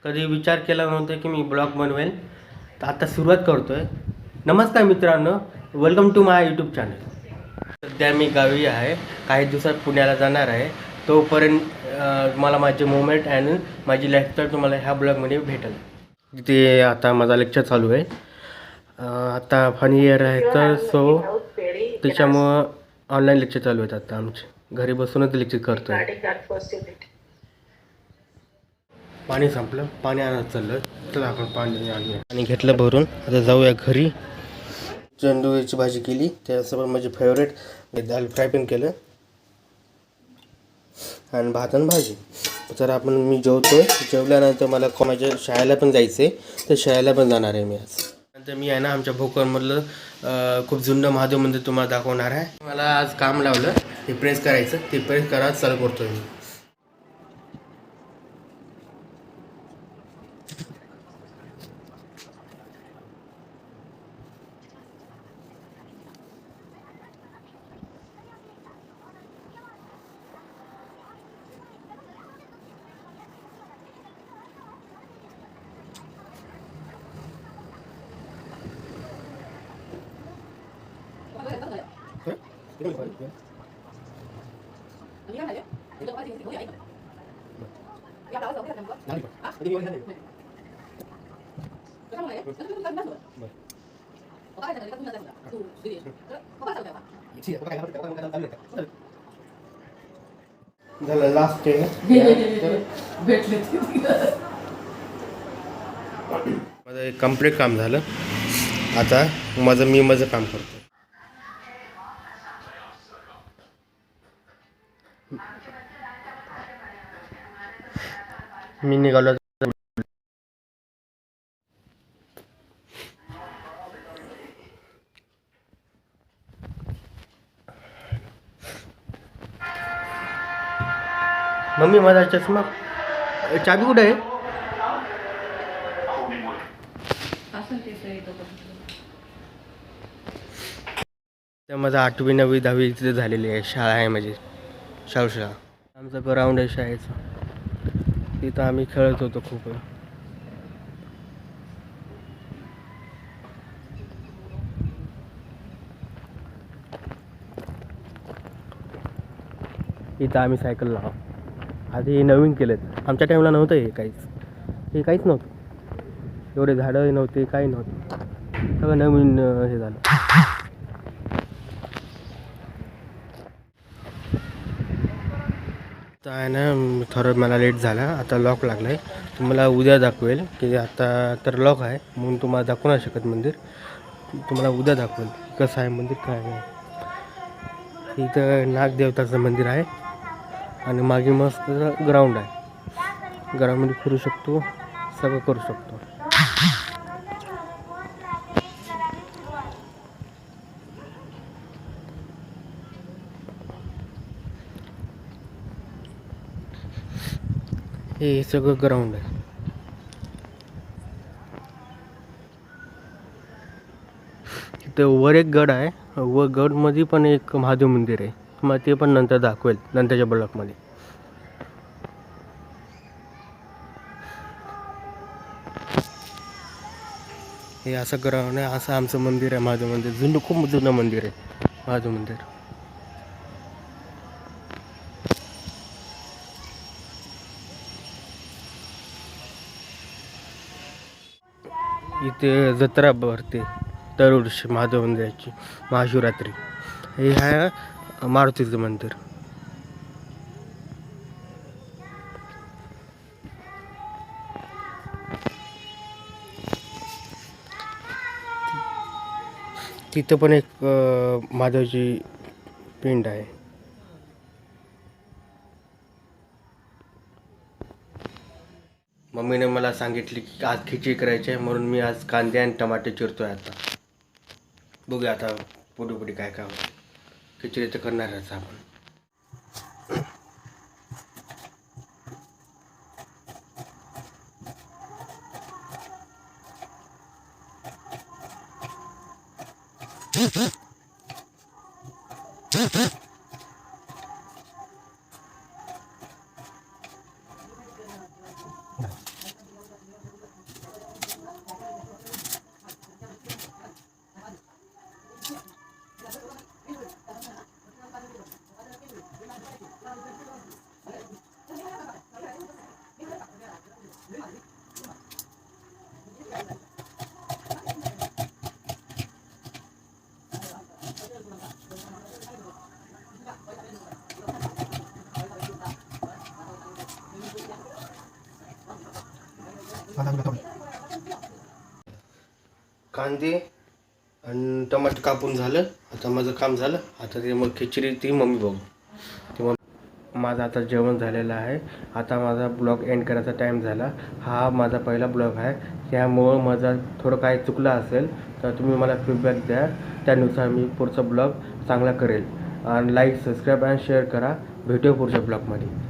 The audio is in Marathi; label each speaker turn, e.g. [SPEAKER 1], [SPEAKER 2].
[SPEAKER 1] कधी विचार केला नव्हता की मी ब्लॉग बनवेल, तर आता सुरुवात करतो आहे. नमस्कार मित्रांनो, welcome to my YouTube channel. सध्या मी गावी आहे, काही दिवसात पुण्याला जाणार आहे. तोपर्यंत मला माझे मोमेंट आणि माझी लाईफस्टाईल तुम्हाला ह्या ब्लॉगमध्ये भेटेल. तिथे आता माझा लेक्चर चालू आहे. आता फनी इयर आहे, तर सो त्याच्यामुळं ऑनलाईन लेक्चर चालू आहेत. आता आमचे घरी बसूनच लेक्चर करतो आहे. पाणी संपलं, पाणी आणत चाललं. चला आपण पाणी आणूया. आणि घेतलं भरून. आता जाऊया घरी. चंदूची भाजी केली, त्यासोबत माझी फेवरेट दाल फ्राय पण केलं आणि भात आणि भाजी. तर मी जेवतो. जेवल्यानंतर मला माझ्या शाळेला पण जायचं आहे, तर शाळेला पण जाणार आहे मी आज. नंतर मी आहे ना आमच्या भोकरमधलं खूप जुनं महादेव मंदिर तुम्हाला दाखवणार आहे. मला आज काम लावलं, ते प्रेस करायचं, ते प्रेस करायला चालू करतोय मी. झालं लास्ट भेटले. माझं एक कम्प्लीट काम झालं. आता मी माझं काम करतो. मी निघालो. मम्मी माझा चष्मा, चाबी कुठे आहे? तर माझं 8वी 9वी 10वी तिथे झालेली आहे. शाळा आहे माझी, शाळा. आमचं ग्राउंड आहे शाळेचं, तिथं आम्ही खेळत होतो खूप. इथं आम्ही सायकल लावा. आधी नवीन केलेत, आमच्या टाईमला नव्हतं हे काहीच नव्हतं. एवढे झाडं नव्हते, काही नव्हतं. सगळं नवीन हे झालं. तर आहे ना, थोडं मला लेट झाला. आता लॉक लागलं आहे. तुम्हाला उद्या दाखवेल की आता तर लॉक आहे म्हणून तुम्हाला दाखवू नाही शकत मंदिर. तुम्हाला उद्या दाखवेल कसं आहे मंदिर, काय आहे. इथं नागदेवताचं मंदिर आहे आणि मागे मस्त ग्राउंड आहे. ग्राउंडमध्ये फिरू शकतो, सगळं करू शकतो. हे सगळं ग्राउंड आहे. इथं वर एक गड आहे, व गडमध्ये पण एक महादेव मंदिर आहे. मग ते पण नंतर दाखवेल, नंतरच्या ब्लॉकमध्ये. हे असं ग्राउंड आहे, असं आमचं मंदिर आहे. महादेव मंदिर खूप जुनं मंदिर आहे महादेव मंदिर. इथे जत्रा भरते दरवर्षी महादेव मंदिराची, महाशिवरात्री. हे आहे मारुतीचं मंदिर. तिथं पण एक महादेवची पिंड आहे. मम्मीने मला सांगितले की आज खिचडी करायची आहे, म्हणून मी आज कांदे आणि टमाटे चिरतोय. आता बघूया आता पुढे काय काय होतं. खिचडी तर करणारच आपण. कांदे आणि टमाटर कापून झालं. आता माझं काम झालं. आता ते मग खिचडी ती मम्मी बघू. ते माझं आता जेवण झालेलं आहे. आता माझा ब्लॉग एंड करायचा टाईम झाला. हा माझा पहिला ब्लॉग आहे. त्यामुळं माझा थोडं काय चुकलं असेल तर तुम्ही मला फीडबॅक द्या. त्यानुसार मी पुढचा ब्लॉग चांगला करेल. आणि लाईक, सबस्क्राईब आणि शेअर करा. भेटूया पुढच्या ब्लॉगमध्ये.